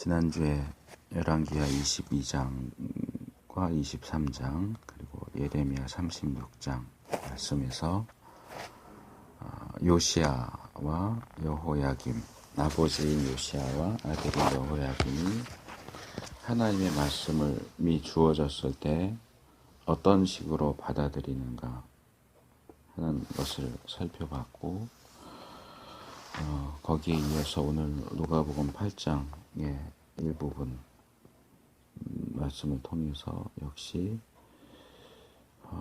지난주에 열왕기하 22장과 23장 그리고 예레미야 36장 말씀에서 요시야와 여호야김, 아버지인 요시야와 아들인 여호야김이 하나님의 말씀이 주어졌을 때 어떤 식으로 받아들이는가 하는 것을 살펴봤고, 거기에 이어서 오늘 누가복음 8장의 일부분 말씀을 통해서 역시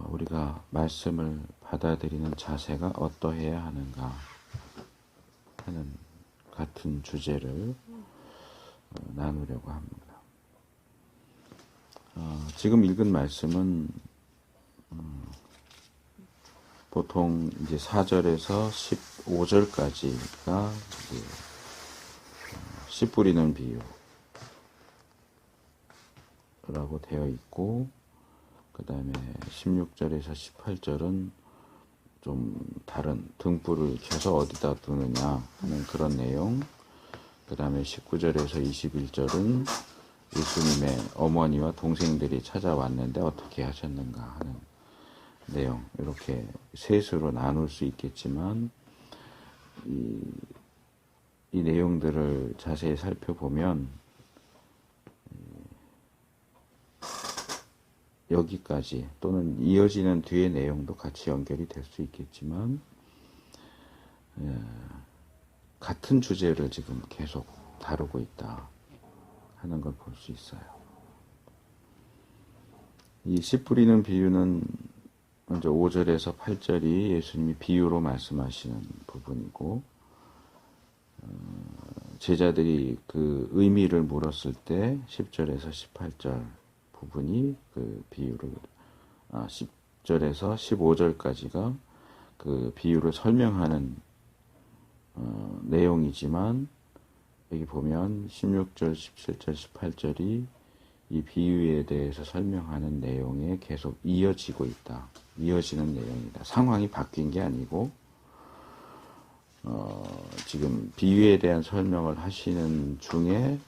우리가 말씀을 받아들이는 자세가 어떠해야 하는가 하는 같은 주제를 나누려고 합니다. 지금 읽은 말씀은 보통 이제 4절에서 15절까지가 씨 뿌리는 비유라고 되어 있고, 그 다음에 16절에서 18절은 좀 다른 등불을 켜서 어디다 두느냐 하는 그런 내용, 그 다음에 19절에서 21절은 예수님의 어머니와 동생들이 찾아왔는데 어떻게 하셨는가 하는 내용, 이렇게 셋으로 나눌 수 있겠지만 이 내용들을 자세히 살펴보면 여기까지 또는 이어지는 뒤의 내용도 같이 연결이 될 수 있겠지만 같은 주제를 지금 계속 다루고 있다 하는 걸 볼 수 있어요. 이 씨 뿌리는 비유는 먼저 5절에서 8절이 예수님이 비유로 말씀하시는 부분이고, 제자들이 그 의미를 물었을 때 10절에서 18절 부분이 그 비유를 10절에서 15절까지가 그 비유를 설명하는 내용이지만, 여기 보면 16절, 17절, 18절이 이 비유에 대해서 설명하는 내용에 계속 이어지고 있다. 이어지는 내용이다. 상황이 바뀐 게 아니고 지금 비유에 대한 설명을 하시는 중에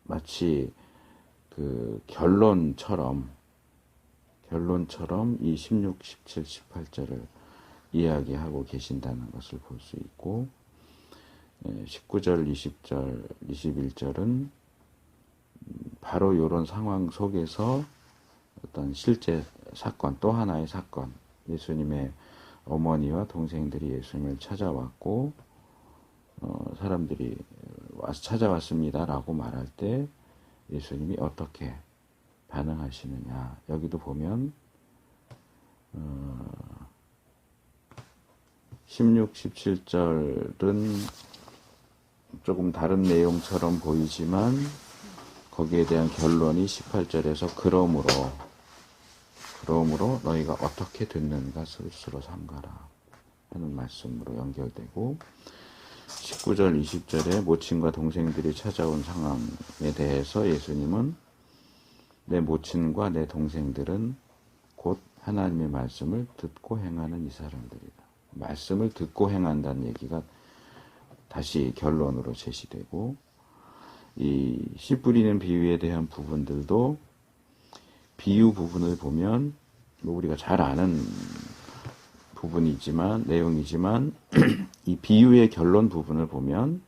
마치 그 결론처럼 이 16, 17, 18절을 이야기하고 계신다는 것을 볼 수 있고, 19절, 20절, 21절은 바로 이런 상황 속에서 어떤 실제 사건, 또 하나의 사건, 예수님의 어머니와 동생들이 예수님을 찾아왔고, 사람들이 와서 찾아왔습니다 라고 말할 때 예수님이 어떻게 반응하시느냐. 여기도 보면 16, 17절은 조금 다른 내용처럼 보이지만 거기에 대한 결론이 18절에서 그러므로 너희가 어떻게 듣는가 스스로 삼가라 하는 말씀으로 연결되고, 19절, 20절에 모친과 동생들이 찾아온 상황에 대해서 예수님은 내 모친과 내 동생들은 곧 하나님의 말씀을 듣고 행하는 이 사람들이다. 말씀을 듣고 행한다는 얘기가 다시 결론으로 제시되고, 이 씨 뿌리는 비유에 대한 부분들도 비유 부분을 보면 우리가 잘 아는 부분이지만 내용이지만 이 비유의 결론 부분을 보면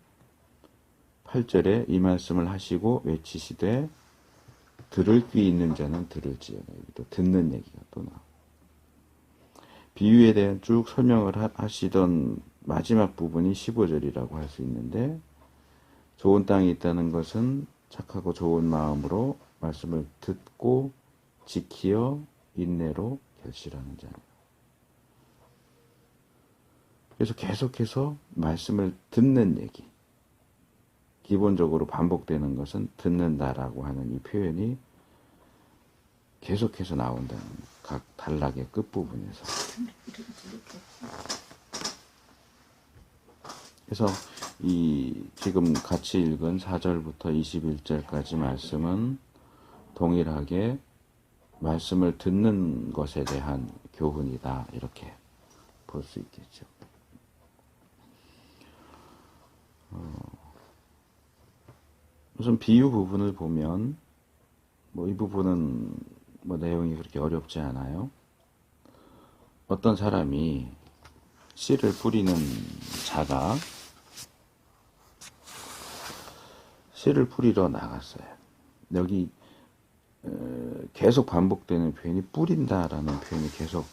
8절에 이 말씀을 하시고 외치시되 들을 귀 있는 자는 들을지어다. 또 듣는 얘기가 또 나와. 비유에 대한 쭉 설명을 하시던 마지막 부분이 15절이라고 할 수 있는데, 좋은 땅이 있다는 것은 착하고 좋은 마음으로 말씀을 듣고 지키어 인내로 결실하는 자입니다. 그래서 계속해서 말씀을 듣는 얘기, 기본적으로 반복되는 것은 듣는다라고 하는 이 표현이 계속해서 나온다는 각 단락의 끝부분에서. 그래서 이 지금 같이 읽은 4절부터 21절까지 말씀은 동일하게 말씀을 듣는 것에 대한 교훈이다, 이렇게 볼 수 있겠죠. 우선 비유 부분을 보면 뭐 이 부분은 뭐 내용이 그렇게 어렵지 않아요. 어떤 사람이 씨를 뿌리는 자가 씨를 뿌리러 나갔어요. 여기 계속 반복되는 표현이 뿌린다라는 표현이 계속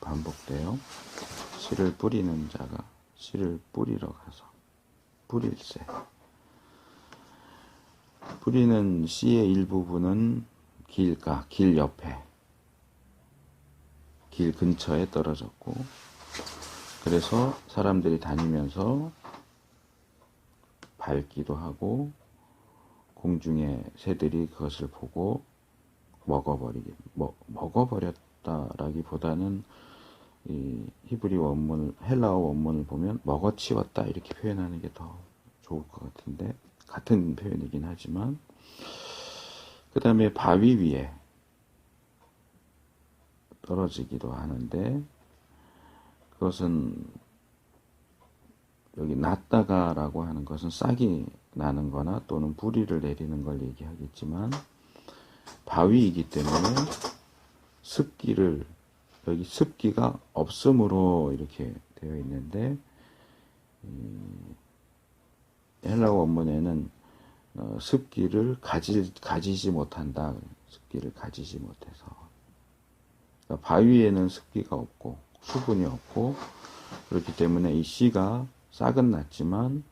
반복돼요. 씨를 뿌리는 자가 씨를 뿌리러 가서 뿌릴새. 뿌리는 씨의 일부분은 길가, 길 옆에, 길 근처에 떨어졌고, 그래서 사람들이 다니면서 밟기도 하고, 공중의 새들이 그것을 보고 먹어버렸다라기보다는 이 히브리 원문, 헬라어 원문을 보면 먹어치웠다 이렇게 표현하는 게 더 좋을 것 같은데, 같은 표현이긴 하지만, 그 다음에 바위 위에 떨어지기도 하는데, 그것은 여기 났다가라고 하는 것은 싹이 나는 거나 또는 뿌리를 내리는 걸 얘기하겠지만, 바위이기 때문에 습기를, 여기 습기가 없음으로 이렇게 되어 있는데, 헬라어 원문에는 습기를 가지지 못한다. 습기를 가지지 못해서. 그러니까 바위에는 습기가 없고 수분이 없고, 그렇기 때문에 이 씨가 싹은 났지만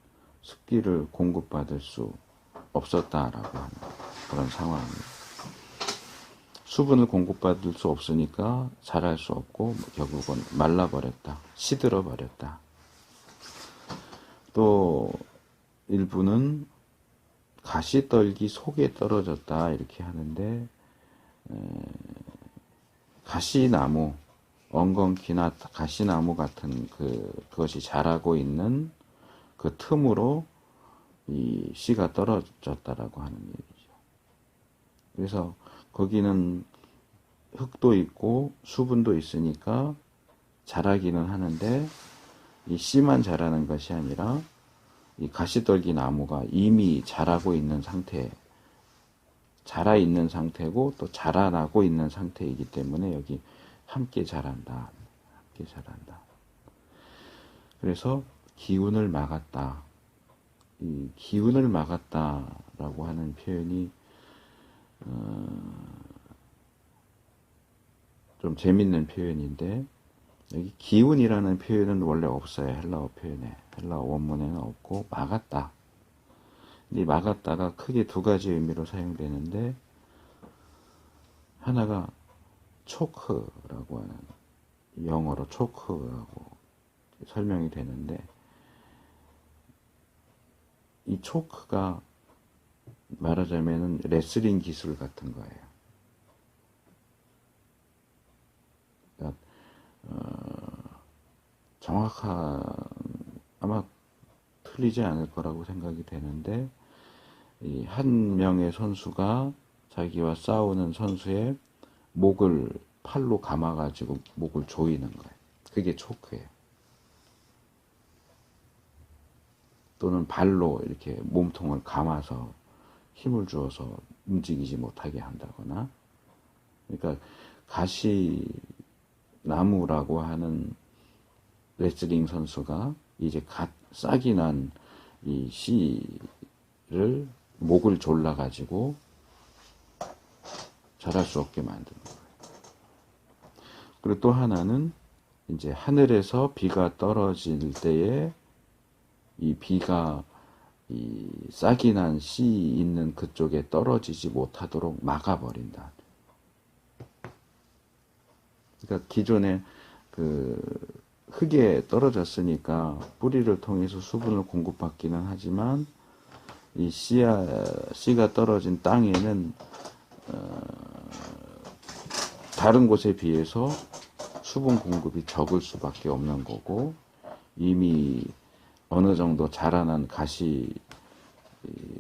습기를 공급받을 수 없었다라고 하는 그런 상황입니다. 수분을 공급받을 수 없으니까 자랄 수 없고 결국은 말라버렸다. 시들어버렸다. 또 일부는 가시떨기 속에 떨어졌다 이렇게 하는데, 가시나무, 엉겅퀴나 가시나무 같은 그것이 자라고 있는 그 틈으로 이 씨가 떨어졌다라고 하는 얘기죠. 그래서 거기는 흙도 있고 수분도 있으니까 자라기는 하는데, 이 씨만 자라는 것이 아니라 이 가시떨기 나무가 이미 자라고 있는 상태, 자라 있는 상태고 또 자라나고 있는 상태이기 때문에 여기 함께 자란다. 함께 자란다. 그래서 기운을 막았다. 이 기운을 막았다라고 하는 표현이 좀 재밌는 표현인데, 여기 기운이라는 표현은 원래 없어요. 헬라어 표현에. 헬라어 원문에는 없고 막았다. 이 막았다가 크게 두 가지 의미로 사용되는데, 하나가 초크라고 하는, 영어로 초크라고 설명이 되는데, 이 초크가 말하자면 레슬링 기술 같은 거예요. 그러니까 아마 틀리지 않을 거라고 생각이 되는데, 이 한 명의 선수가 자기와 싸우는 선수의 목을 팔로 감아가지고 목을 조이는 거예요. 그게 초크예요. 또는 발로 이렇게 몸통을 감아서 힘을 주어서 움직이지 못하게 한다거나. 그러니까 가시나무라고 하는 레슬링 선수가 이제 싹이 난 이 씨를 목을 졸라가지고 자랄 수 없게 만드는 거예요. 그리고 또 하나는 이제 하늘에서 비가 떨어질 때에 이 비가 이 싹이 난 씨 있는 그쪽에 떨어지지 못하도록 막아버린다. 그러니까 기존에 그 흙에 떨어졌으니까 뿌리를 통해서 수분을 공급받기는 하지만, 이 씨가 떨어진 땅에는 다른 곳에 비해서 수분 공급이 적을 수밖에 없는 거고, 이미 어느 정도 자라난 가시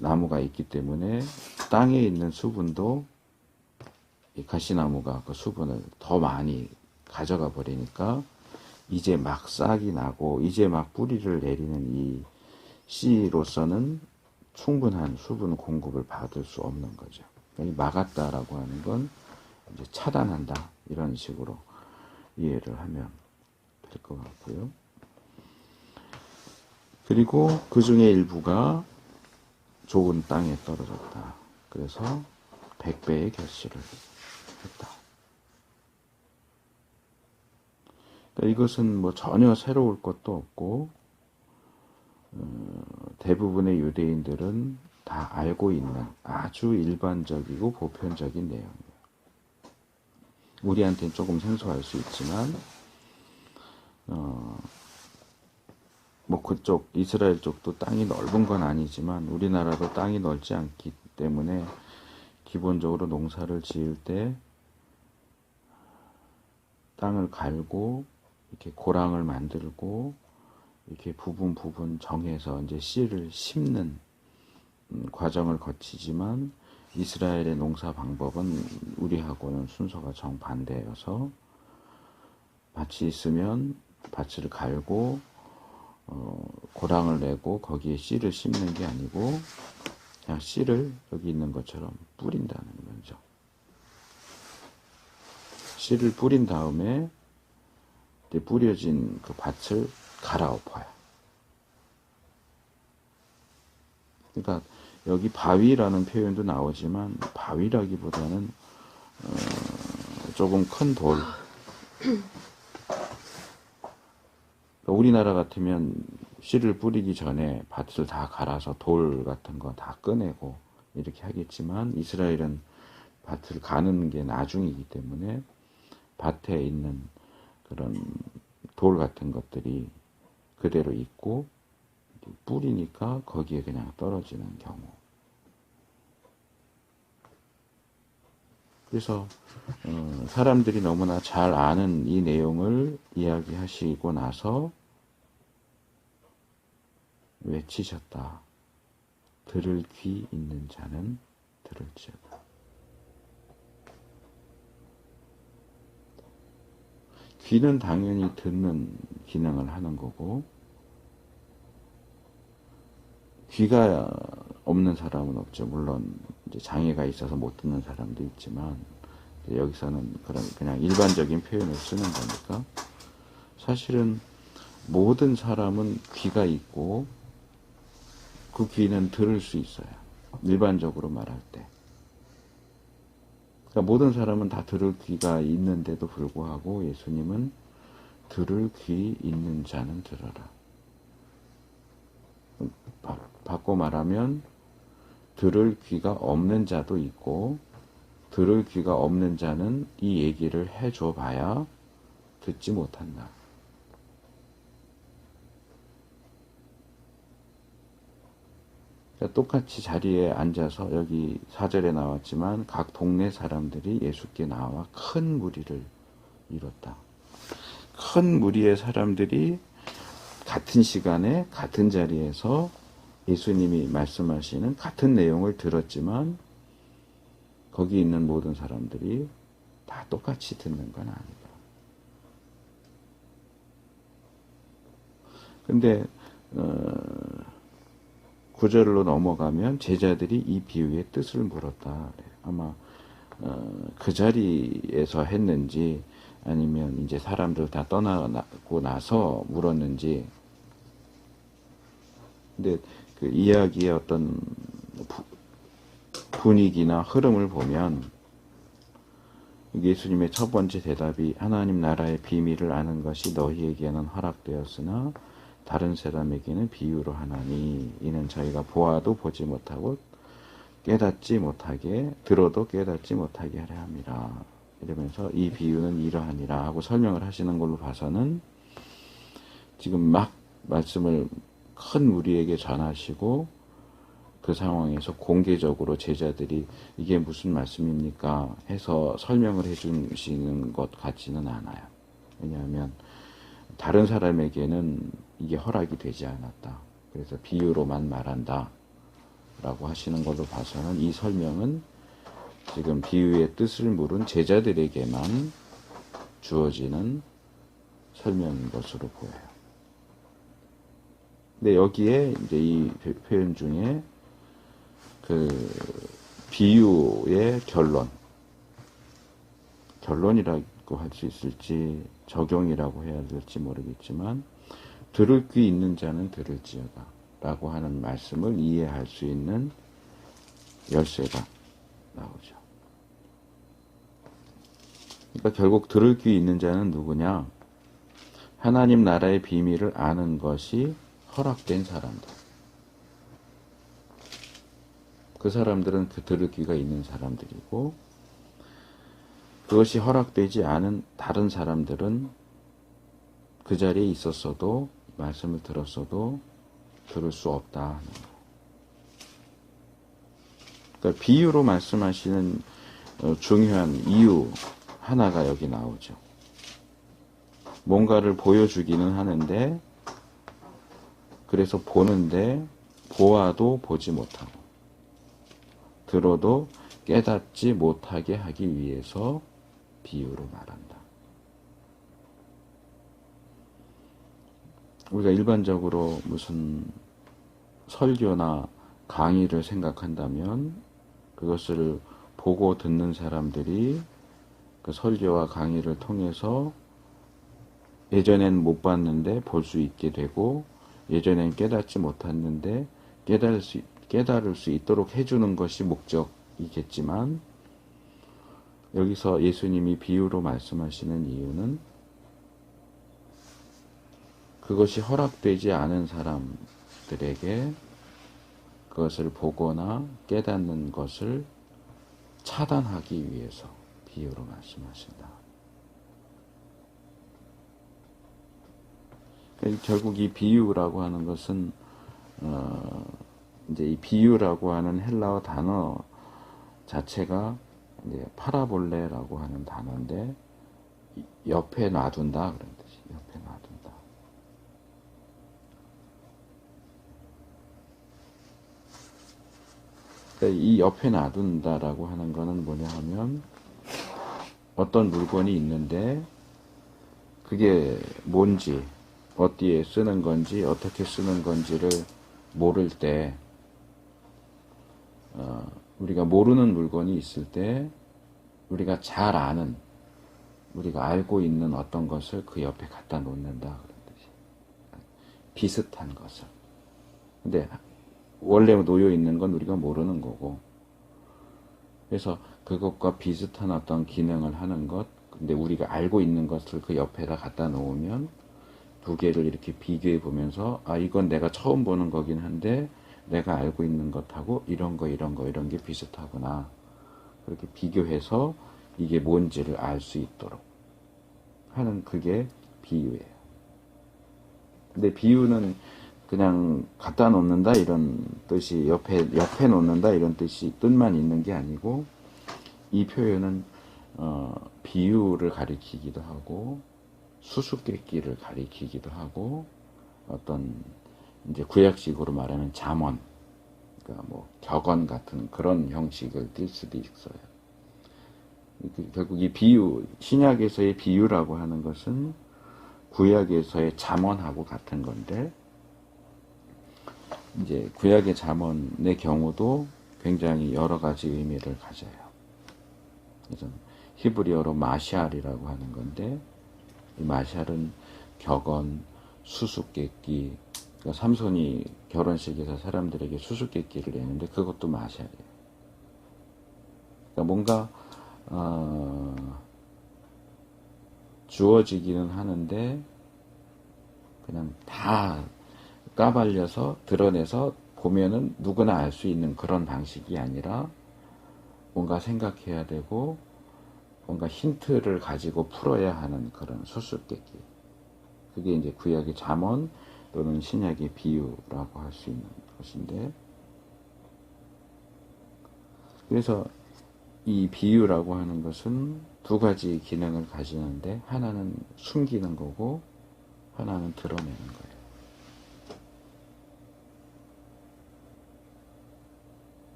나무가 있기 때문에 땅에 있는 수분도 이 가시나무가 그 수분을 더 많이 가져가 버리니까 이제 막 싹이 나고 이제 막 뿌리를 내리는 이 씨로서는 충분한 수분 공급을 받을 수 없는 거죠. 그러니까 이 막았다라고 하는 건 이제 차단한다 이런 식으로 이해를 하면 될 것 같고요. 그리고 그 중에 일부가 좋은 땅에 떨어졌다. 그래서 100배의 결실을 했다. 그러니까 이것은 뭐 전혀 새로울 것도 없고 대부분의 유대인들은 다 알고 있는 아주 일반적이고 보편적인 내용이에요. 우리한테는 조금 생소할 수 있지만 뭐 그쪽 이스라엘 쪽도 땅이 넓은 건 아니지만 우리나라도 땅이 넓지 않기 때문에 기본적으로 농사를 지을 때 땅을 갈고 이렇게 고랑을 만들고 이렇게 부분 정해서 이제 씨를 심는 과정을 거치지만 이스라엘의 농사 방법은 우리하고는 순서가 정반대여서 밭이 있으면 밭을 갈고 고랑을 내고 거기에 씨를 심는 게 아니고 그냥 씨를 여기 있는 것처럼 뿌린다는 거죠. 씨를 뿌린 다음에 뿌려진 그 밭을 갈아엎어요. 그러니까 여기 바위라는 표현도 나오지만 바위라기보다는 조금 큰 돌. 우리나라 같으면 씨를 뿌리기 전에 밭을 다 갈아서 돌 같은 거 다 꺼내고 이렇게 하겠지만 이스라엘은 밭을 가는 게 나중이기 때문에 밭에 있는 그런 돌 같은 것들이 그대로 있고 뿌리니까 거기에 그냥 떨어지는 경우. 그래서 사람들이 너무나 잘 아는 이 내용을 이야기하시고 나서 외치셨다. 들을 귀 있는 자는 들을지어다. 귀는 당연히 듣는 기능을 하는 거고 귀가 없는 사람은 없죠. 물론 이제 장애가 있어서 못 듣는 사람도 있지만 여기서는 그냥 일반적인 표현을 쓰는 거니까 사실은 모든 사람은 귀가 있고 그 귀는 들을 수 있어요. 일반적으로 말할 때. 그러니까 모든 사람은 다 들을 귀가 있는데도 불구하고 예수님은 들을 귀 있는 자는 들어라. 바꿔 말하면 들을 귀가 없는 자도 있고 들을 귀가 없는 자는 이 얘기를 해줘 봐야 듣지 못한다. 그러니까 똑같이 자리에 앉아서 여기 4절에 나왔지만 각 동네 사람들이 예수께 나와 큰 무리를 이뤘다. 큰 무리의 사람들이 같은 시간에 같은 자리에서 예수님이 말씀하시는 같은 내용을 들었지만 거기 있는 모든 사람들이 다 똑같이 듣는 건 아니다. 근데 9절로 넘어가면 제자들이 이 비유의 뜻을 물었다. 아마 그 자리에서 했는지 아니면 이제 사람들 다 떠나고 나서 물었는지. 근데 그 이야기의 어떤 분위기나 흐름을 보면 예수님의 첫 번째 대답이 하나님 나라의 비밀을 아는 것이 너희에게는 허락되었으나 다른 사람에게는 비유로 하나니 이는 저희가 보아도 보지 못하고 깨닫지 못하게 들어도 깨닫지 못하게 하려 함이라. 이러면서 이 비유는 이러하니라 하고 설명을 하시는 걸로 봐서는 지금 막 말씀을 큰 무리에게 전하시고 그 상황에서 공개적으로 제자들이 이게 무슨 말씀입니까 해서 설명을 해주시는 것 같지는 않아요. 왜냐하면 다른 사람에게는 이게 허락이 되지 않았다. 그래서 비유로만 말한다 라고 하시는 걸로 봐서는 이 설명은 지금 비유의 뜻을 물은 제자들에게만 주어지는 설명인 것으로 보여요. 근데 여기에 이제 이 표현 중에 그 비유의 결론이라고 할 수 있을지 적용이라고 해야 될지 모르겠지만 들을 귀 있는 자는 들을지어다 라고 하는 말씀을 이해할 수 있는 열쇠가 나오죠. 그러니까 결국 들을 귀 있는 자는 누구냐? 하나님 나라의 비밀을 아는 것이 허락된 사람들. 그 사람들은 그 들을 귀가 있는 사람들이고, 그것이 허락되지 않은 다른 사람들은 그 자리에 있었어도 말씀을 들었어도 들을 수 없다 하는 거예요. 그러니까 비유로 말씀하시는 중요한 이유 하나가 여기 나오죠. 뭔가를 보여주기는 하는데, 그래서 보는데 보아도 보지 못하고 들어도 깨닫지 못하게 하기 위해서 비유로 말한다. 우리가 일반적으로 무슨 설교나 강의를 생각한다면 그것을 보고 듣는 사람들이 그 설교와 강의를 통해서 예전엔 못 봤는데 볼 수 있게 되고, 예전엔 깨닫지 못했는데 깨달을 수 있도록 해주는 것이 목적이겠지만, 여기서 예수님이 비유로 말씀하시는 이유는 그것이 허락되지 않은 사람들에게 그것을 보거나 깨닫는 것을 차단하기 위해서 비유로 말씀하신다. 결국 이 비유라고 하는 것은 이제 이 비유라고 하는 헬라어 단어 자체가 이제 파라볼레라고 하는 단어인데, 옆에 놔둔다 그런 뜻이. 옆에 놔둔다. 그러니까 이 옆에 놔둔다라고 하는 거는 뭐냐 하면, 어떤 물건이 있는데 그게 뭔지, 어디에 쓰는 건지, 어떻게 쓰는 건지를 모를 때, 우리가 모르는 물건이 있을 때 우리가 잘 아는, 우리가 알고 있는 어떤 것을 그 옆에 갖다 놓는다 그런 뜻이. 비슷한 것을. 근데 원래 놓여 있는 건 우리가 모르는 거고, 그래서 그것과 비슷한 어떤 기능을 하는 것, 근데 우리가 알고 있는 것을 그 옆에다 갖다 놓으면 두 개를 이렇게 비교해 보면서, 아, 이건 내가 처음 보는 거긴 한데 내가 알고 있는 것하고 이런 게 비슷하구나. 그렇게 비교해서 이게 뭔지를 알 수 있도록 하는, 그게 비유예요. 근데 비유는 그냥 갖다 놓는다 이런 뜻이, 옆에 놓는다 이런 뜻만 있는 게 아니고, 이 표현은 비유를 가리키기도 하고 수수께끼를 가리키기도 하고, 어떤 이제 구약식으로 말하면 잠언, 그러니까 뭐 격언 같은 그런 형식을 띌 수도 있어요. 결국 이 비유, 신약에서의 비유라고 하는 것은 구약에서의 잠언하고 같은 건데, 이제 구약의 잠언의 경우도 굉장히 여러 가지 의미를 가져요. 그래서 히브리어로 마샬이라고 하는 건데, 이 마샬은 격언, 수수께끼, 그러니까 삼손이 결혼식에서 사람들에게 수수께끼를 내는데 그것도 마샬이에요. 그러니까 뭔가 주어지기는 하는데 그냥 다 까발려서 드러내서 보면은 누구나 알 수 있는 그런 방식이 아니라, 뭔가 생각해야 되고 뭔가 힌트를 가지고 풀어야 하는 그런 수수께끼. 그게 이제 구약의 잠언 또는 신약의 비유라고 할 수 있는 것인데, 그래서 이 비유라고 하는 것은 두 가지 기능을 가지는데, 하나는 숨기는 거고 하나는 드러내는 거예요.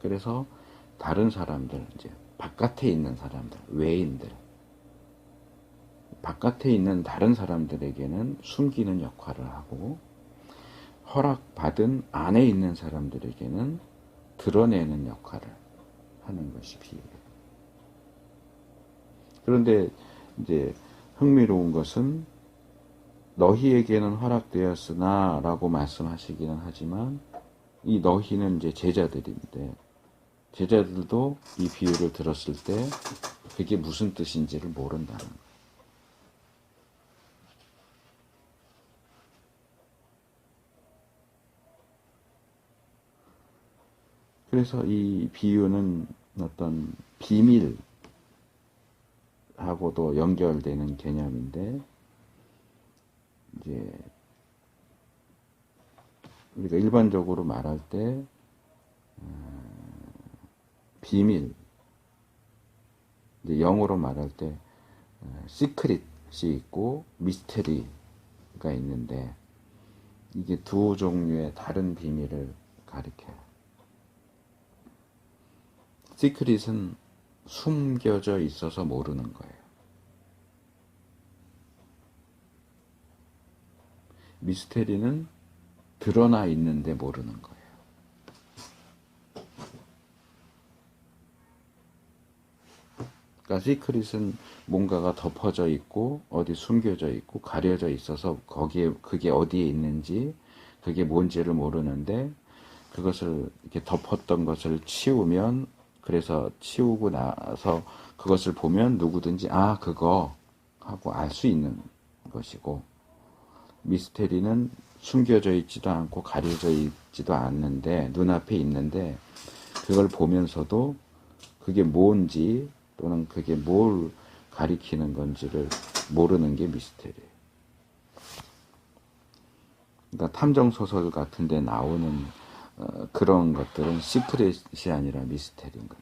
그래서 다른 사람들, 이제 바깥에 있는 사람들, 외인들, 바깥에 있는 다른 사람들에게는 숨기는 역할을 하고, 허락받은 안에 있는 사람들에게는 드러내는 역할을 하는 것이 비유예요. 그런데 이제 흥미로운 것은 너희에게는 허락되었으나 라고 말씀하시기는 하지만 이 너희는 이제 제자들인데 제자들도 이 비유를 들었을 때 그게 무슨 뜻인지를 모른다는 거예요. 그래서 이 비유는 어떤 비밀하고도 연결되는 개념인데 이제 우리가 일반적으로 말할 때 비밀, 이제 영어로 말할 때 시크릿이 있고 미스테리가 있는데 이게 두 종류의 다른 비밀을 가리켜요. 시크릿은 숨겨져 있어서 모르는 거예요. 미스테리는 드러나 있는데 모르는 거예요. 그러니까 시크릿은 뭔가가 덮어져 있고 어디 숨겨져 있고 가려져 있어서 거기에 그게 어디에 있는지 그게 뭔지를 모르는데 그것을 이렇게 덮었던 것을 치우면 그래서 치우고 나서 그것을 보면 누구든지 아 그거 하고 알 수 있는 것이고 미스테리는 숨겨져 있지도 않고 가려져 있지도 않는데 눈앞에 있는데 그걸 보면서도 그게 뭔지 또는 그게 뭘 가리키는 건지를 모르는 게 미스테리예요. 그러니까 탐정소설 같은 데 나오는 그런 것들은 시크릿이 아니라 미스테리인 거죠.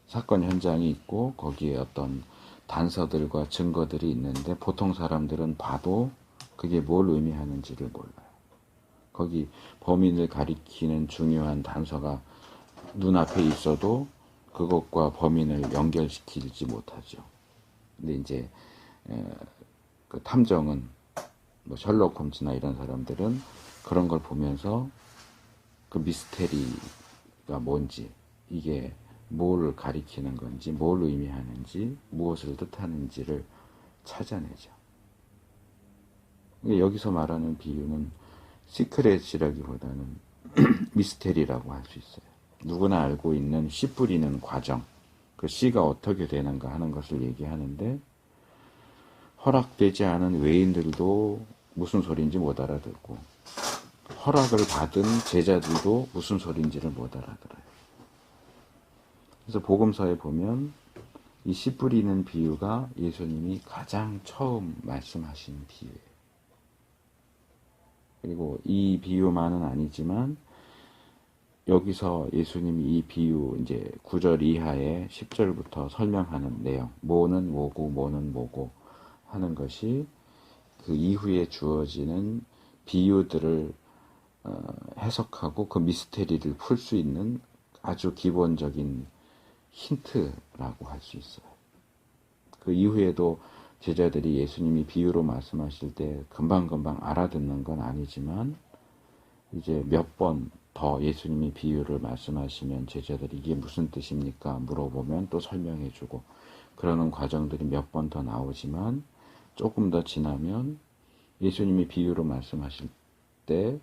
사건 현장이 있고 거기에 어떤 단서들과 증거들이 있는데 보통 사람들은 봐도 그게 뭘 의미하는지를 몰라요. 거기 범인을 가리키는 중요한 단서가 눈앞에 있어도 그것과 범인을 연결시키지 못하죠. 근데 이제 그 탐정은 뭐 셜록 홈즈나 이런 사람들은 그런 걸 보면서 그 미스테리가 뭔지 이게 뭘 가리키는 건지 뭘 의미하는지 무엇을 뜻하는지를 찾아내죠. 여기서 말하는 비유는 시크릿이라기보다는 미스테리라고 할 수 있어요. 누구나 알고 있는 씨 뿌리는 과정, 그 씨가 어떻게 되는가 하는 것을 얘기하는데 허락되지 않은 외인들도 무슨 소리인지 못 알아듣고 허락을 받은 제자들도 무슨 소리인지를 못 알아들어요. 그래서 복음서에 보면 이 씨 뿌리는 비유가 예수님이 가장 처음 말씀하신 비유예요. 그리고 이 비유만은 아니지만 여기서 예수님이 이 비유 이제 9절 이하에 10절부터 설명하는 내용, 뭐는 뭐고 뭐는 뭐고 하는 것이 그 이후에 주어지는 비유들을 해석하고 그 미스테리를 풀 수 있는 아주 기본적인 힌트라고 할 수 있어요. 그 이후에도 제자들이 예수님이 비유로 말씀하실 때 금방금방 알아듣는 건 아니지만 이제 몇 번 더 예수님이 비유를 말씀하시면 제자들이 이게 무슨 뜻입니까? 물어보면 또 설명해주고 그러는 과정들이 몇 번 더 나오지만 조금 더 지나면 예수님이 비유로 말씀하실 때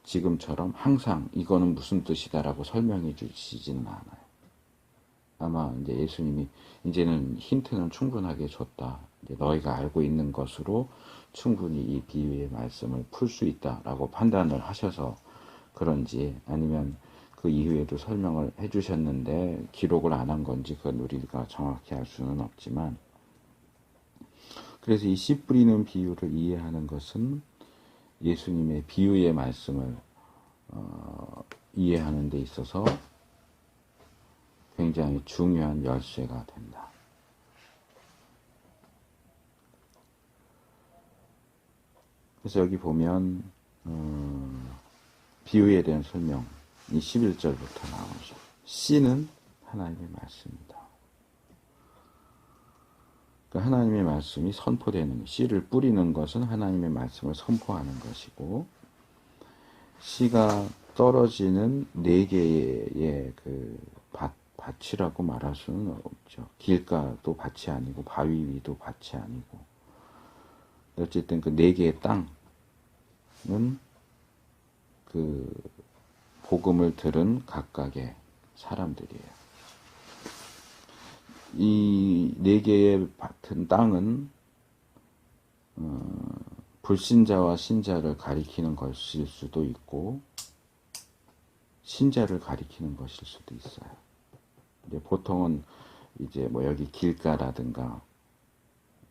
지금처럼 항상 이거는 무슨 뜻이다라고 설명해 주시지는 않아요. 아마 이제 예수님이 이제는 힌트는 충분하게 줬다. 이제 너희가 알고 있는 것으로 충분히 이 비유의 말씀을 풀 수 있다라고 판단을 하셔서 그런지 아니면 그 이후에도 설명을 해주셨는데 기록을 안 한 건지 그건 우리가 정확히 알 수는 없지만 그래서 이 씨 뿌리는 비유를 이해하는 것은 예수님의 비유의 말씀을 이해하는 데 있어서 굉장히 중요한 열쇠가 된다. 그래서 여기 보면 비유에 대한 설명이 11절부터 나오죠. 씨는 하나님의 말씀이다. 그러니까 하나님의 말씀이 선포되는 씨를 뿌리는 것은 하나님의 말씀을 선포하는 것이고 씨가 떨어지는 네 개의 그 밭이라고 말할 수는 없죠. 길가도 밭이 아니고 바위 위도 밭이 아니고 어쨌든 그 네 개의 땅은 그 복음을 들은 각각의 사람들이에요. 이 네 개의 밭은 땅은 불신자와 신자를 가리키는 것일 수도 있고 신자를 가리키는 것일 수도 있어요. 이제 보통은 이제 뭐 여기 길가라든가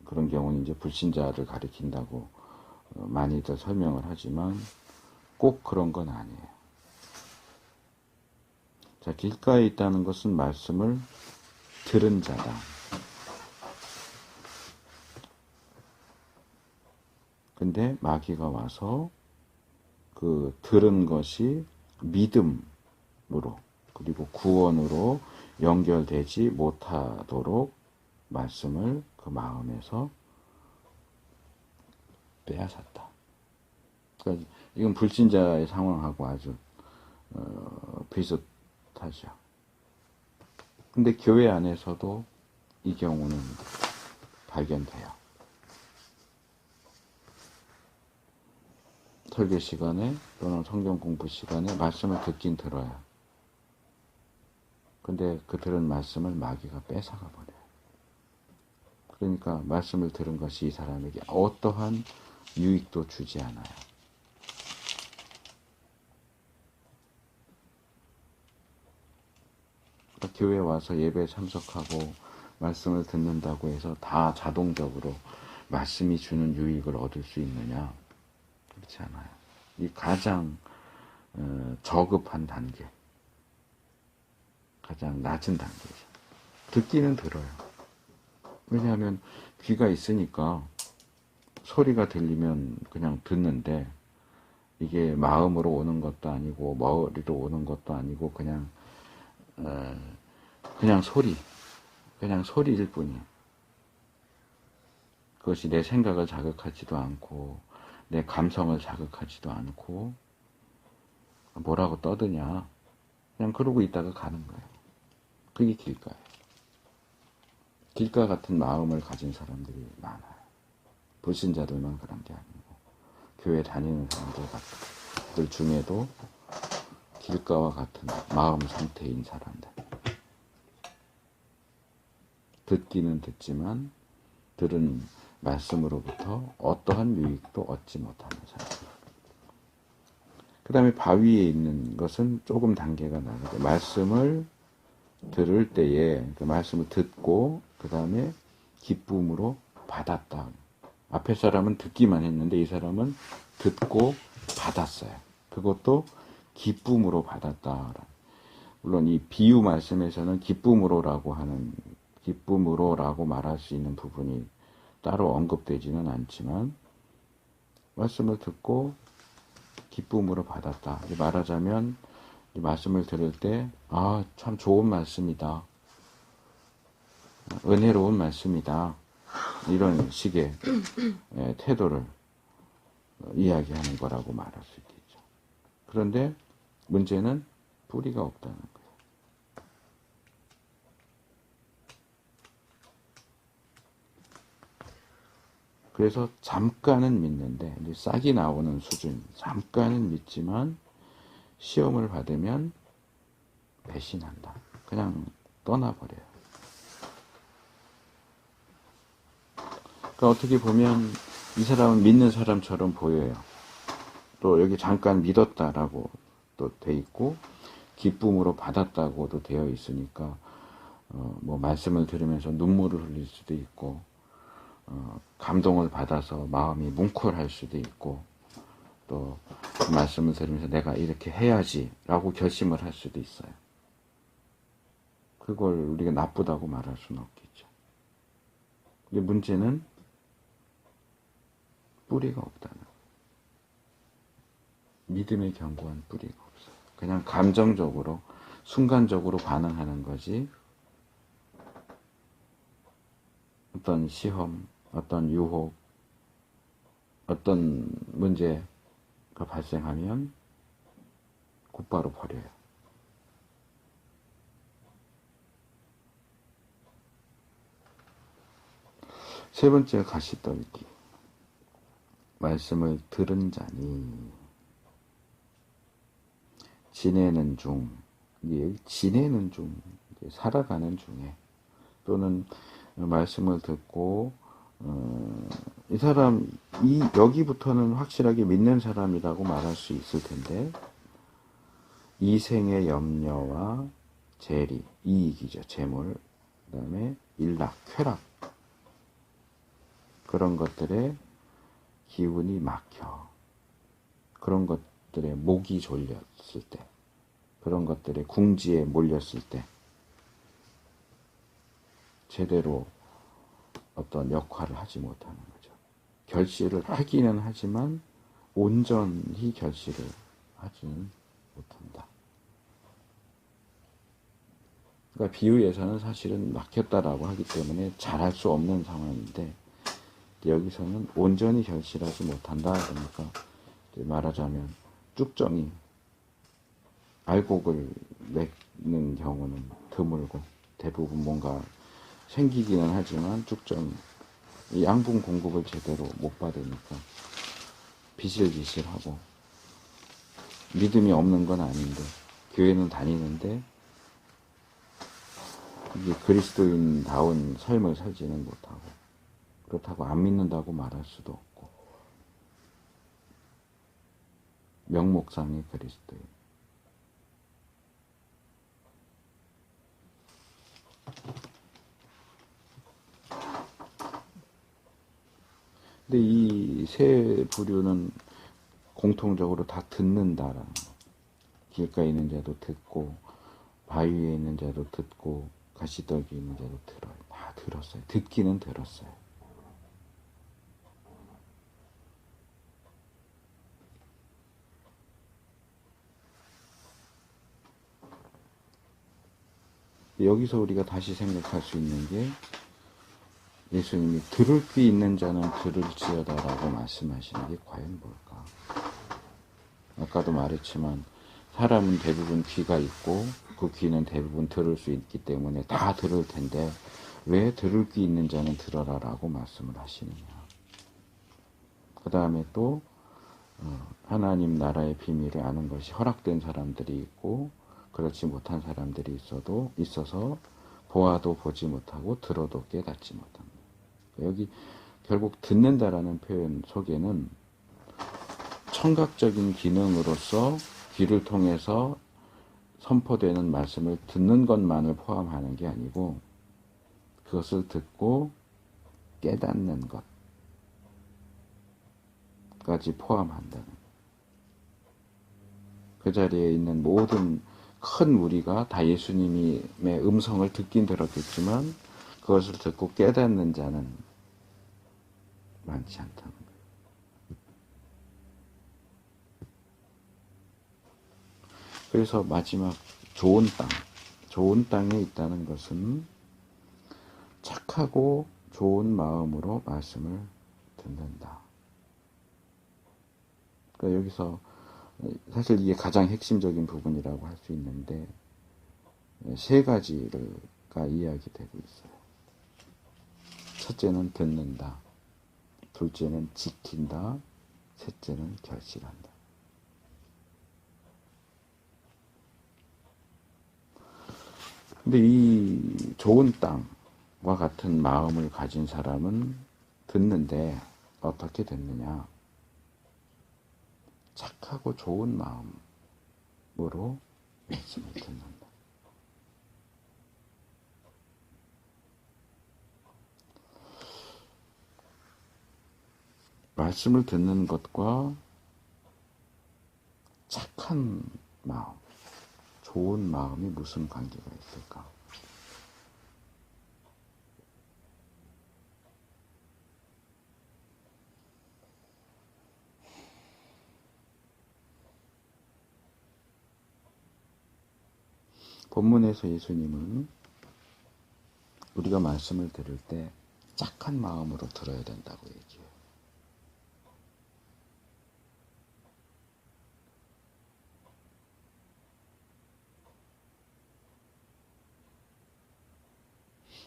그런 경우는 이제 불신자를 가리킨다고 많이들 설명을 하지만 꼭 그런 건 아니에요. 자, 길가에 있다는 것은 말씀을 들은 자다. 근데 마귀가 와서 그 들은 것이 믿음으로 그리고 구원으로 연결되지 못하도록 말씀을 그 마음에서 빼앗았다. 그러니까 이건 불신자의 상황하고 아주 비슷하죠. 근데 교회 안에서도 이 경우는 발견돼요. 설교 시간에 또는 성경 공부 시간에 말씀을 듣긴 들어요. 근데 그 들은 말씀을 마귀가 뺏어가 버려요. 그러니까 말씀을 들은 것이 이 사람에게 어떠한 유익도 주지 않아요. 그러니까 교회 와서 예배에 참석하고 말씀을 듣는다고 해서 다 자동적으로 말씀이 주는 유익을 얻을 수 있느냐? 그렇지 않아요. 이 가장 저급한 단계, 가장 낮은 단계죠. 듣기는 들어요. 왜냐하면 귀가 있으니까 소리가 들리면 그냥 듣는데 이게 마음으로 오는 것도 아니고 머리로 오는 것도 아니고 그냥 그냥 소리일 뿐이에요. 그것이 내 생각을 자극하지도 않고 내 감성을 자극하지도 않고 뭐라고 떠드냐 그냥 그러고 있다가 가는 거예요. 그게 길가예요. 길가 같은 마음을 가진 사람들이 많아요. 불신자들만 그런 게 아니고 교회 다니는 사람들 중에도 길가와 같은 마음 상태인 사람들. 듣기는 듣지만 들은 말씀으로부터 어떠한 유익도 얻지 못하는 사람들. 그 다음에 바위에 있는 것은 조금 단계가 나는데 말씀을 들을 때에 그 말씀을 듣고 그 다음에 기쁨으로 받았다. 앞에 사람은 듣기만 했는데 이 사람은 듣고 받았어요. 그것도 기쁨으로 받았다. 물론 이 비유 말씀에서는 기쁨으로라고 말할 수 있는 부분이 따로 언급되지는 않지만 말씀을 듣고 기쁨으로 받았다. 말하자면 이 말씀을 들을 때 참 좋은 말씀이다. 은혜로운 말씀이다. 이런 식의 태도를 이야기하는 거라고 말할 수 있겠죠. 그런데 문제는 뿌리가 없다는 거예요. 그래서 잠깐은 믿는데 이제 싹이 나오는 수준, 잠깐은 믿지만 시험을 받으면 배신한다. 그냥 떠나버려요. 그러니까 어떻게 보면 이 사람은 믿는 사람처럼 보여요. 또 여기 잠깐 믿었다라고 또 돼 있고 기쁨으로 받았다고도 되어 있으니까 뭐 말씀을 들으면서 눈물을 흘릴 수도 있고 감동을 받아서 마음이 뭉클할 수도 있고 또 그 말씀을 들으면서 내가 이렇게 해야지라고 결심을 할 수도 있어요. 그걸 우리가 나쁘다고 말할 수는 없겠죠. 근데 문제는 뿌리가 없다는 거예요. 믿음의 견고한 뿌리가 없어요. 그냥 감정적으로 순간적으로 반응하는 거지 어떤 시험, 어떤 유혹, 어떤 문제가 발생하면 곧바로 버려요. 세 번째 가시떨기. 말씀을 들은 자니 지내는 중, 지내는 중, 살아가는 중에 또는 말씀을 듣고 이 사람 여기부터는 확실하게 믿는 사람이라고 말할 수 있을 텐데 이생의 염려와 재리, 이익이죠. 재물, 그 다음에 일락, 쾌락 그런 것들에 기운이 막혀. 그런 것들에 목이 졸렸을 때, 그런 것들에 궁지에 몰렸을 때 제대로 어떤 역할을 하지 못하는 거죠. 결실을 하기는 하지만 온전히 결실을 하지는 못한다. 그러니까 비유에서는 사실은 막혔다라고 하기 때문에 잘할 수 없는 상황인데 여기서는 온전히 결실하지 못한다. 그러니까 말하자면 쭉정이 알곡을 맺는 경우는 드물고 대부분 뭔가 생기기는 하지만 쭉정이 양분 공급을 제대로 못 받으니까 비실비실하고 믿음이 없는 건 아닌데 교회는 다니는데 이게 그리스도인다운 삶을 살지는 못하고 그렇다고 안 믿는다고 말할 수도 없고 명목상의 그리스도인. 근데 이 세 부류는 공통적으로 다 듣는다라는 거. 길가에 있는 자도 듣고 바위 위에 있는 자도 듣고 가시떨기 있는 자도 들어요. 다 들었어요. 듣기는 들었어요. 여기서 우리가 다시 생각할 수 있는 게 예수님이 들을 귀 있는 자는 들을지어다라고 말씀하시는 게 과연 뭘까? 아까도 말했지만 사람은 대부분 귀가 있고 그 귀는 대부분 들을 수 있기 때문에 다 들을 텐데 왜 들을 귀 있는 자는 들어라라고 말씀을 하시느냐. 그 다음에 또 하나님 나라의 비밀을 아는 것이 허락된 사람들이 있고 그렇지 못한 사람들이 있어서 보아도 보지 못하고 들어도 깨닫지 못합니다. 여기 결국 듣는다라는 표현 속에는 청각적인 기능으로서 귀를 통해서 선포되는 말씀을 듣는 것만을 포함하는 게 아니고 그것을 듣고 깨닫는 것까지 포함한다는 거예요. 그 자리에 있는 모든 큰 무리가 다 예수님의 음성을 듣긴 들었겠지만 그것을 듣고 깨닫는 자는 많지 않다는 거예요. 그래서 마지막 좋은 땅에 있다는 것은 착하고 좋은 마음으로 말씀을 듣는다. 그러니까 여기서 사실 이게 가장 핵심적인 부분이라고 할 수 있는데 세 가지가 이야기되고 있어요. 첫째는 듣는다. 둘째는 지킨다. 셋째는 결실한다. 근데 이 좋은 땅과 같은 마음을 가진 사람은 듣는데 어떻게 듣느냐? 착하고 좋은 마음으로 말씀을 듣는다. 말씀을 듣는 것과 착한 마음, 좋은 마음이 무슨 관계가 있을까? 본문에서 예수님은 우리가 말씀을 들을 때 착한 마음으로 들어야 된다고 얘기해요.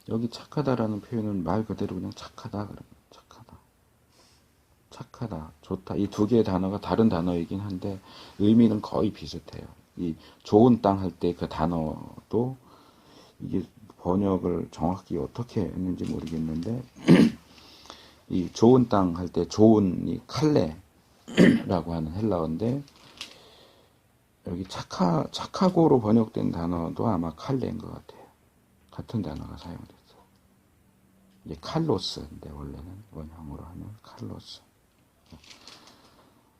여기 착하다라는 표현은 말 그대로 그냥 착하다 그러면 착하다. 착하다, 좋다. 이 두 개의 단어가 다른 단어이긴 한데 의미는 거의 비슷해요. 이 좋은 땅 할 때 그 단어도 이게 번역을 정확히 어떻게 했는지 모르겠는데 이 좋은 땅 할 때 좋은 이 칼레라고 하는 헬라어인데 여기 착하고로 번역된 단어도 아마 칼레인 것 같아요. 같은 단어가 사용됐어요. 이게 칼로스인데 원래는 원형으로 하면 칼로스.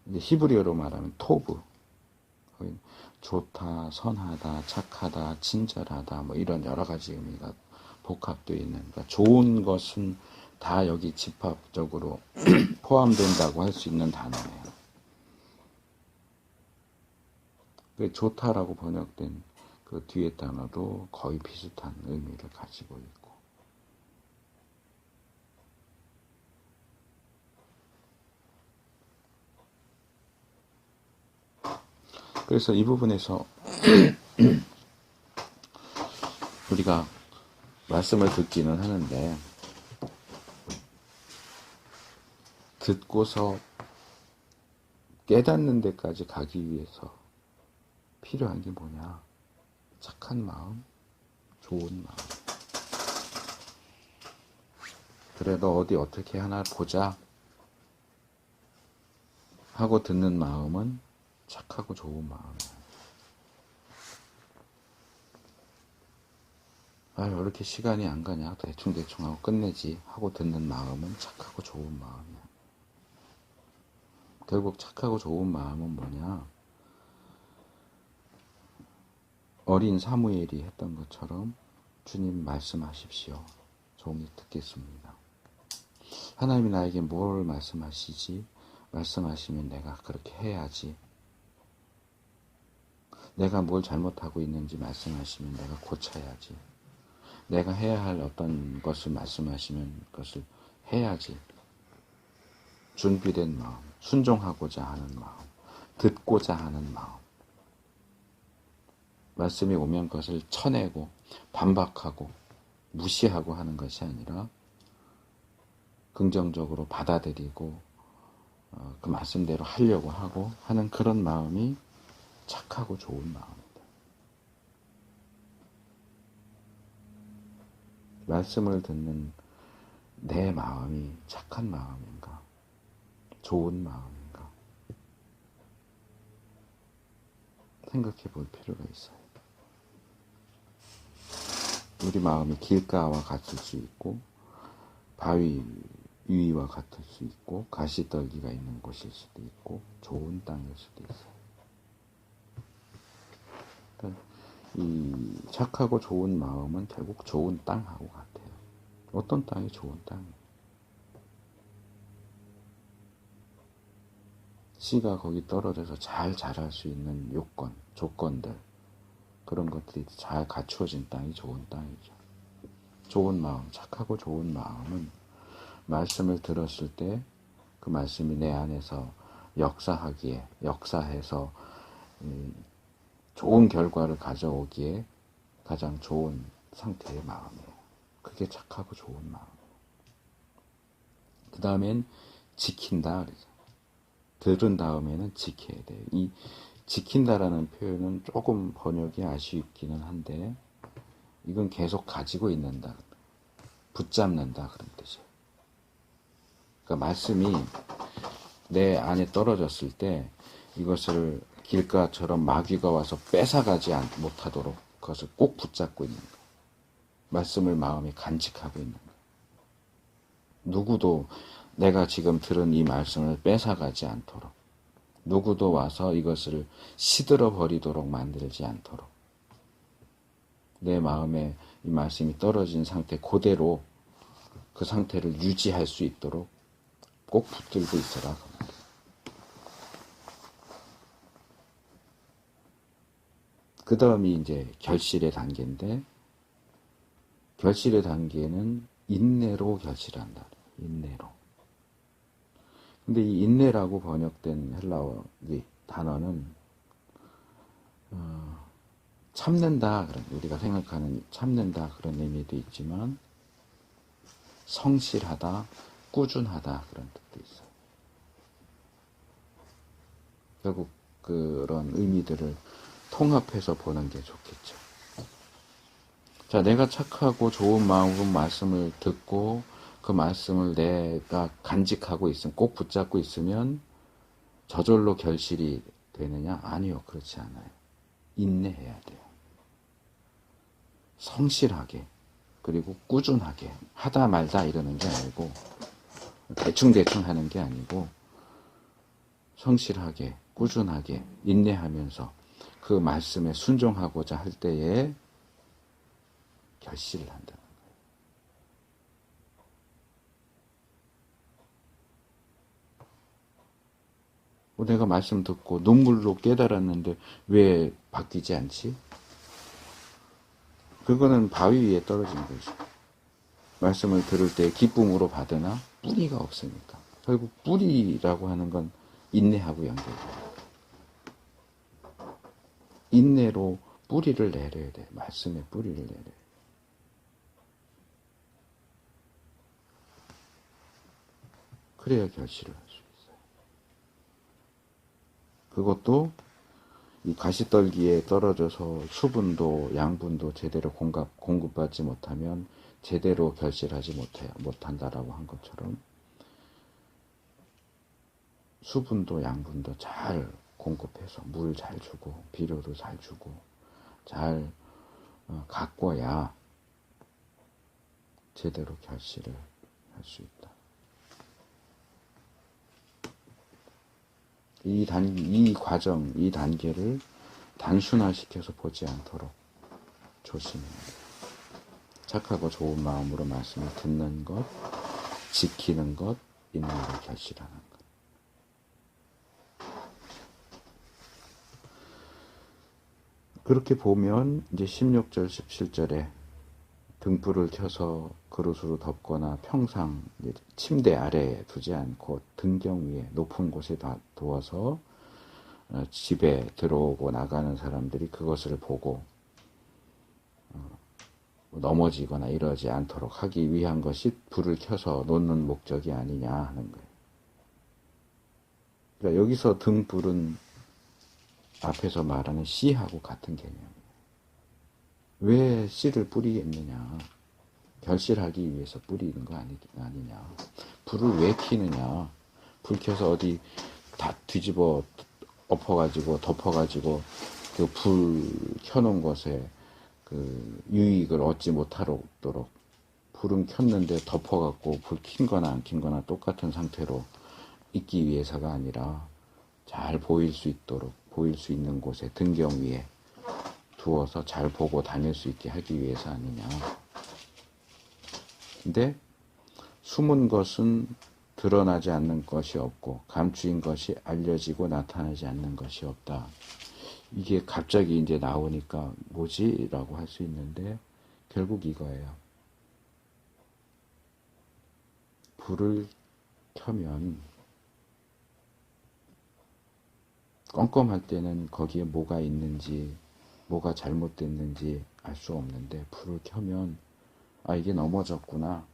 이제 히브리어로 말하면 토브. 좋다, 선하다, 착하다, 친절하다, 뭐 이런 여러 가지 의미가 복합되어 있는, 그러니까 좋은 것은 다 여기 집합적으로 포함된다고 할 수 있는 단어예요. 좋다라고 번역된 그 뒤에 단어도 거의 비슷한 의미를 가지고 있고. 그래서 이 부분에서 우리가 말씀을 듣기는 하는데 듣고서 깨닫는 데까지 가기 위해서 필요한 게 뭐냐? 착한 마음, 좋은 마음. 그래, 너 어디 어떻게 하나 보자 하고 듣는 마음은 착하고 좋은 마음이야. 아유, 왜 이렇게 시간이 안 가냐? 대충대충 하고 끝내지 하고 듣는 마음은 착하고 좋은 마음이야. 결국 착하고 좋은 마음은 뭐냐? 어린 사무엘이 했던 것처럼 주님 말씀하십시오. 종이 듣겠습니다. 하나님이 나에게 뭘 말씀하시지? 말씀하시면 내가 그렇게 해야지. 내가 뭘 잘못하고 있는지 말씀하시면 내가 고쳐야지. 내가 해야 할 어떤 것을 말씀하시면 그것을 해야지. 준비된 마음, 순종하고자 하는 마음, 듣고자 하는 마음. 말씀이 오면 그것을 쳐내고 반박하고 무시하고 하는 것이 아니라 긍정적으로 받아들이고 그 말씀대로 하려고 하고 하는 그런 마음이 착하고 좋은 마음이다. 말씀을 듣는 내 마음이 착한 마음인가? 좋은 마음인가? 생각해 볼 필요가 있어요. 우리 마음이 길가와 같을 수 있고 바위 위와 같을 수 있고 가시떨기가 있는 곳일 수도 있고 좋은 땅일 수도 있어요. 이 착하고 좋은 마음은 결국 좋은 땅하고 같아요. 어떤 땅이 좋은 땅이에요? 씨가 거기 떨어져서 잘 자랄 수 있는 요건, 조건들, 그런 것들이 잘 갖추어진 땅이 좋은 땅이죠. 좋은 마음, 착하고 좋은 마음은 말씀을 들었을 때 그 말씀이 내 안에서 역사해서 좋은 결과를 가져오기에 가장 좋은 상태의 마음이에요. 그게 착하고 좋은 마음이에요. 그 다음엔 지킨다 그러죠. 들은 다음에는 지켜야 돼요. 이 지킨다라는 표현은 조금 번역이 아쉽기는 한데 이건 계속 가지고 있는다, 붙잡는다 그런 뜻이에요. 그러니까 말씀이 내 안에 떨어졌을 때 이것을 길가처럼 마귀가 와서 뺏어가지 못하도록 그것을 꼭 붙잡고 있는 거예요. 말씀을 마음에 간직하고 있는 거예요. 누구도 내가 지금 들은 이 말씀을 뺏어가지 않도록, 누구도 와서 이것을 시들어 버리도록 만들지 않도록, 내 마음에 이 말씀이 떨어진 상태 그대로 그 상태를 유지할 수 있도록 꼭 붙들고 있어라. 그 다음이 이제 결실의 단계인데, 결실의 단계는 인내로 결실한다. 인내로. 근데 이 인내라고 번역된 헬라어 단어는 참는다, 우리가 생각하는 참는다 그런 의미도 있지만 성실하다, 꾸준하다 그런 뜻도 있어요. 결국 그런 의미들을 통합해서 보는 게 좋겠죠. 자, 내가 착하고 좋은 마음으로 말씀을 듣고 그 말씀을 내가 간직하고 있으면, 꼭 붙잡고 있으면 저절로 결실이 되느냐? 아니요, 그렇지 않아요. 인내해야 돼요. 성실하게, 그리고 꾸준하게, 하다 말다 이러는 게 아니고, 대충대충 하는 게 아니고, 성실하게, 꾸준하게, 인내하면서 그 말씀에 순종하고자 할 때에 결실을 한다는 거예요. 내가 말씀 듣고 눈물로 깨달았는데 왜 바뀌지 않지? 그거는 바위 위에 떨어진 거죠. 말씀을 들을 때 기쁨으로 받으나 뿌리가 없으니까. 결국 뿌리라고 하는 건 인내하고 연결돼요. 인내로 뿌리를 내려야 돼. 말씀에 뿌리를 내려야 돼. 그래야 결실을 할 수 있어요. 그것도 이 가시떨기에 떨어져서 수분도 양분도 제대로 공급받지 못하면 제대로 결실하지 못한다라고 한 것처럼 수분도 양분도 잘 공급해서 물 잘 주고 비료도 잘 주고 잘 가꿔야 제대로 결실을 할 수 있다. 이 과정, 이 단계를 단순화시켜서 보지 않도록 조심해야 돼요. 착하고 좋은 마음으로 말씀을 듣는 것, 지키는 것, 인내를 결실하는 것. 그렇게 보면 이제 16절, 17절에 등불을 켜서 그릇으로 덮거나 평상 침대 아래에 두지 않고 등경 위에 높은 곳에 두어서 집에 들어오고 나가는 사람들이 그것을 보고 넘어지거나 이러지 않도록 하기 위한 것이 불을 켜서 놓는 목적이 아니냐 하는 거예요. 그러니까 여기서 등불은 앞에서 말하는 씨하고 같은 개념이에요. 왜 씨를 뿌리겠느냐? 결실하기 위해서 뿌리는 거 아니냐? 불을 왜 켜느냐? 불 켜서 어디 다 뒤집어 엎어가지고 덮어가지고 그 불 켜놓은 것에 그 유익을 얻지 못하도록 불은 켰는데 덮어갖고 불 킨거나 안 킨거나 똑같은 상태로 있기 위해서가 아니라 잘 보일 수 있도록 보일 수 있는 곳에 등경 위에 두어서 잘 보고 다닐 수 있게 하기 위해서 아니냐. 근데 숨은 것은 드러나지 않는 것이 없고 감추인 것이 알려지고 나타나지 않는 것이 없다. 이게 갑자기 이제 나오니까 뭐지? 라고 할 수 있는데 결국 이거예요. 불을 켜면 껌껌할 때는 거기에 뭐가 있는지 뭐가 잘못됐는지 알 수 없는데 불을 켜면 아 이게 넘어졌구나.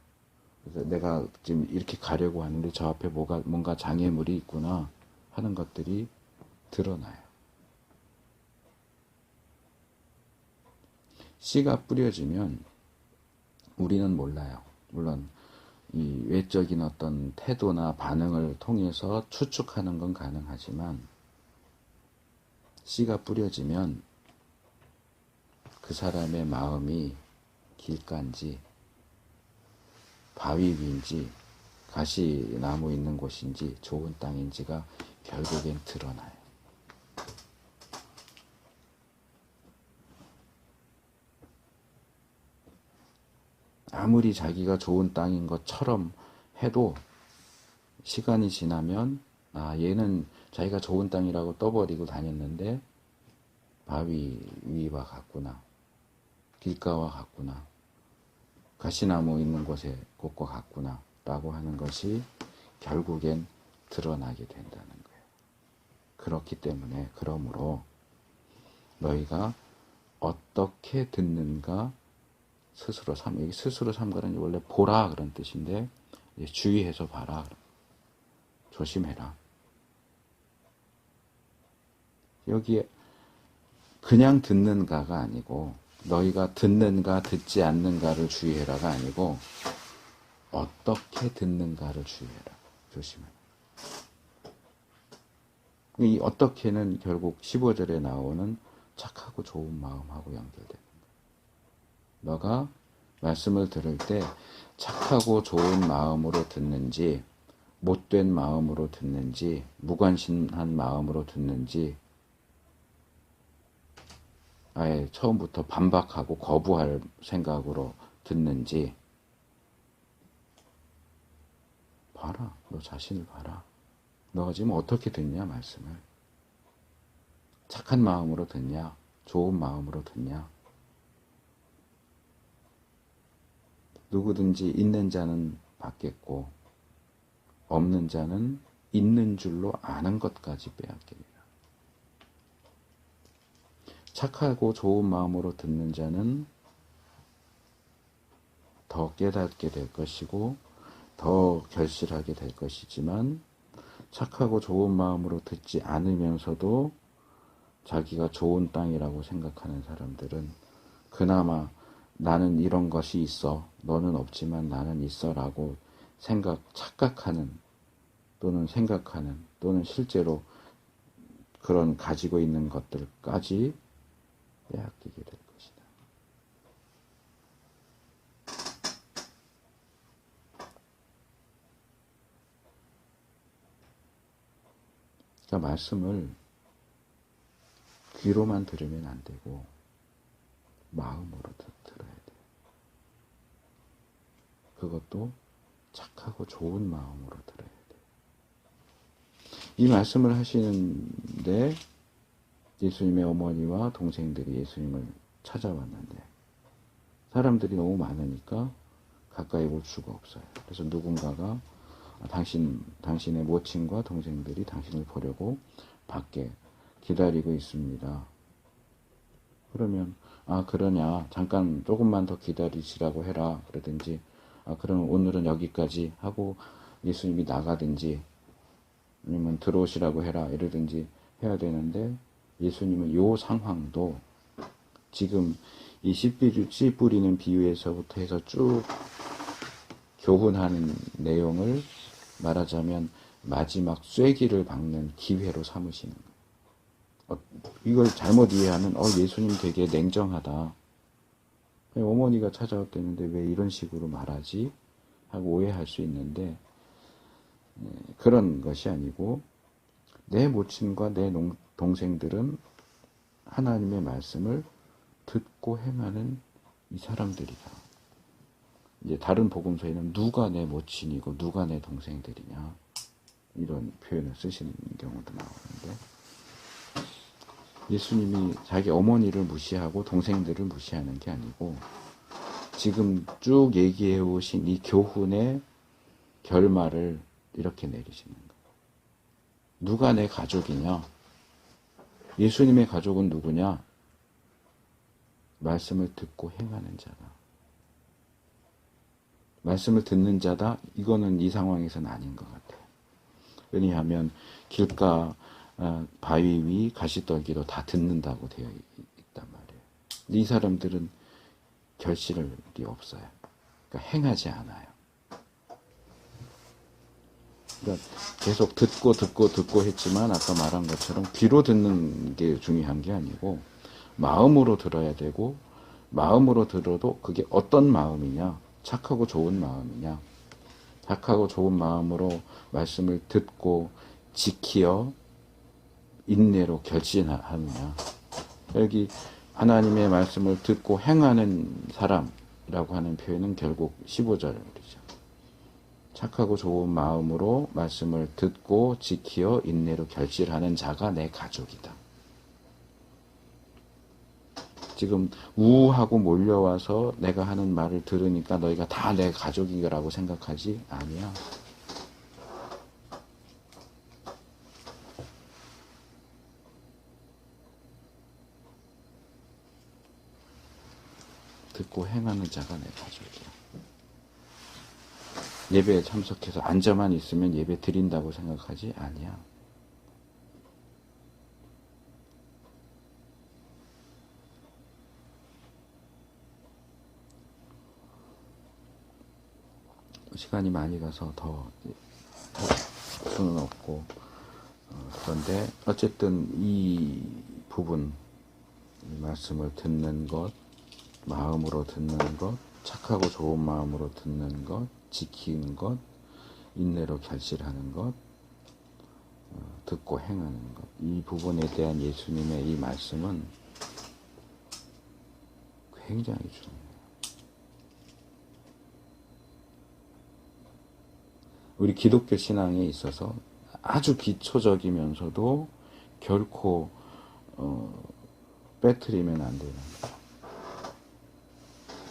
그래서 내가 지금 이렇게 가려고 하는데 저 앞에 뭔가 장애물이 있구나 하는 것들이 드러나요. 씨가 뿌려지면 우리는 몰라요. 물론 이 외적인 어떤 태도나 반응을 통해서 추측하는 건 가능하지만 씨가 뿌려지면 그 사람의 마음이 길가인지 바위 위인지 가시나무 있는 곳인지 좋은 땅인지가 결국엔 드러나요. 아무리 자기가 좋은 땅인 것처럼 해도 시간이 지나면 아 얘는 자기가 좋은 땅이라고 떠버리고 다녔는데 바위 위와 같구나. 길가와 같구나. 가시나무 있는 곳과 같구나. 라고 하는 것이 결국엔 드러나게 된다는 거예요. 그렇기 때문에 그러므로 너희가 어떻게 듣는가 스스로 삼. 여기 스스로 삼가는 원래 보라 그런 뜻인데 주의해서 봐라. 조심해라. 여기에 그냥 듣는가가 아니고 너희가 듣는가 듣지 않는가를 주의해라가 아니고 어떻게 듣는가를 주의해라. 조심해라. 이 어떻게는 결국 15절에 나오는 착하고 좋은 마음하고 연결되는 거야. 너가 말씀을 들을 때 착하고 좋은 마음으로 듣는지 못된 마음으로 듣는지 무관심한 마음으로 듣는지 아예 처음부터 반박하고 거부할 생각으로 듣는지 봐라. 너 자신을 봐라. 너가 지금 어떻게 듣냐 말씀을. 착한 마음으로 듣냐 좋은 마음으로 듣냐. 누구든지 있는 자는 받겠고 없는 자는 있는 줄로 아는 것까지 빼앗기리라. 착하고 좋은 마음으로 듣는 자는 더 깨닫게 될 것이고 더 결실하게 될 것이지만 착하고 좋은 마음으로 듣지 않으면서도 자기가 좋은 땅이라고 생각하는 사람들은 그나마 나는 이런 것이 있어 너는 없지만 나는 있어 라고 착각하는 또는 생각하는 또는 실제로 그런 가지고 있는 것들까지 빼앗기게 될 것이다. 그러니까 말씀을 귀로만 들으면 안 되고 마음으로 들어야 돼요. 그것도 착하고 좋은 마음으로 들어야 돼요. 이 말씀을 하시는데 예수님의 어머니와 동생들이 예수님을 찾아왔는데 사람들이 너무 많으니까 가까이 올 수가 없어요. 그래서 누군가가 당신의 모친과 동생들이 당신을 보려고 밖에 기다리고 있습니다. 그러면 그러냐 잠깐 조금만 더 기다리시라고 해라 그러든지 그럼 오늘은 여기까지 하고 예수님이 나가든지 아니면 들어오시라고 해라 이러든지 해야 되는데 예수님은 요 상황도 지금 이 씨 뿌리는 비유에서부터 해서 쭉 교훈하는 내용을 말하자면 마지막 쐐기를 박는 기회로 삼으시는 거예요. 이걸 잘못 이해하면 예수님 되게 냉정하다. 어머니가 찾아왔다는데 왜 이런 식으로 말하지? 하고 오해할 수 있는데 그런 것이 아니고 내 모친과 내 동생들은 하나님의 말씀을 듣고 행하는 이 사람들이다. 이제 다른 복음서에는 누가 내 모친이고 누가 내 동생들이냐 이런 표현을 쓰시는 경우도 나오는데 예수님이 자기 어머니를 무시하고 동생들을 무시하는 게 아니고 지금 쭉 얘기해 오신 이 교훈의 결말을 이렇게 내리시는 거예요. 누가 내 가족이냐? 예수님의 가족은 누구냐? 말씀을 듣고 행하는 자다. 말씀을 듣는 자다? 이거는 이 상황에서는 아닌 것 같아요. 왜냐하면 길가 바위 위 가시떨기도 다 듣는다고 되어 있단 말이에요. 이 사람들은 결실이 없어요. 그러니까 행하지 않아요. 그러니까 계속 듣고 했지만 아까 말한 것처럼 귀로 듣는 게 중요한 게 아니고 마음으로 들어야 되고 마음으로 들어도 그게 어떤 마음이냐 착하고 좋은 마음이냐 착하고 좋은 마음으로 말씀을 듣고 지키어 인내로 결신하느냐. 여기 하나님의 말씀을 듣고 행하는 사람이라고 하는 표현은 결국 15절이죠. 착하고 좋은 마음으로 말씀을 듣고 지키어 인내로 결실하는 자가 내 가족이다. 지금 우하고 몰려와서 내가 하는 말을 들으니까 너희가 다 내 가족이라고 생각하지? 아니야. 듣고 행하는 자가 내 가족이야. 예배에 참석해서 앉아만 있으면 예배 드린다고 생각하지? 아니야. 시간이 많이 가서 더 수는 없고, 그런데 어쨌든 이 부분, 이 말씀을 듣는 것, 마음으로 듣는 것, 착하고 좋은 마음으로 듣는 것, 지키는 것, 인내로 결실하는 것, 듣고 행하는 것, 이 부분에 대한 예수님의 이 말씀은 굉장히 중요해요. 우리 기독교 신앙에 있어서 아주 기초적이면서도 결코 빼뜨리면 안 되는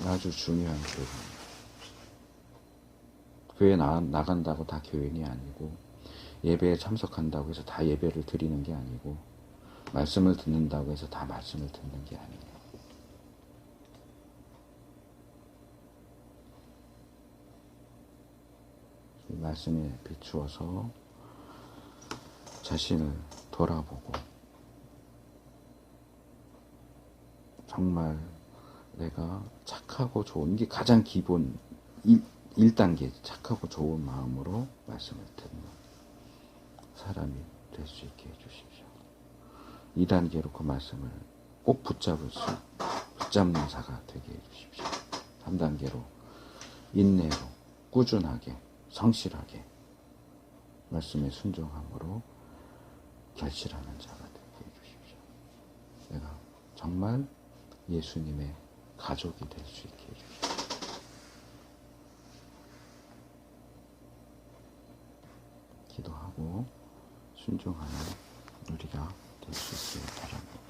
아주 중요한 부분입니다. 교회 나간다고 다 교인이 아니고, 예배에 참석한다고 해서 다 예배를 드리는 게 아니고, 말씀을 듣는다고 해서 다 말씀을 듣는 게 아니에요. 이 말씀에 비추어서 자신을 돌아보고, 정말 내가 착하고 좋은 게 가장 기본 1단계 착하고 좋은 마음으로 말씀을 듣는 사람이 될 수 있게 해주십시오. 2단계로 그 말씀을 꼭 붙잡는 자가 되게 해주십시오. 3단계로 인내로 꾸준하게 성실하게 말씀에 순종함으로 결실하는 자가 되게 해주십시오. 내가 정말 예수님의 가족이 될 수 있게 해주십시오. 기도하고 순종하는 우리가 될 수 있기를 바랍니다.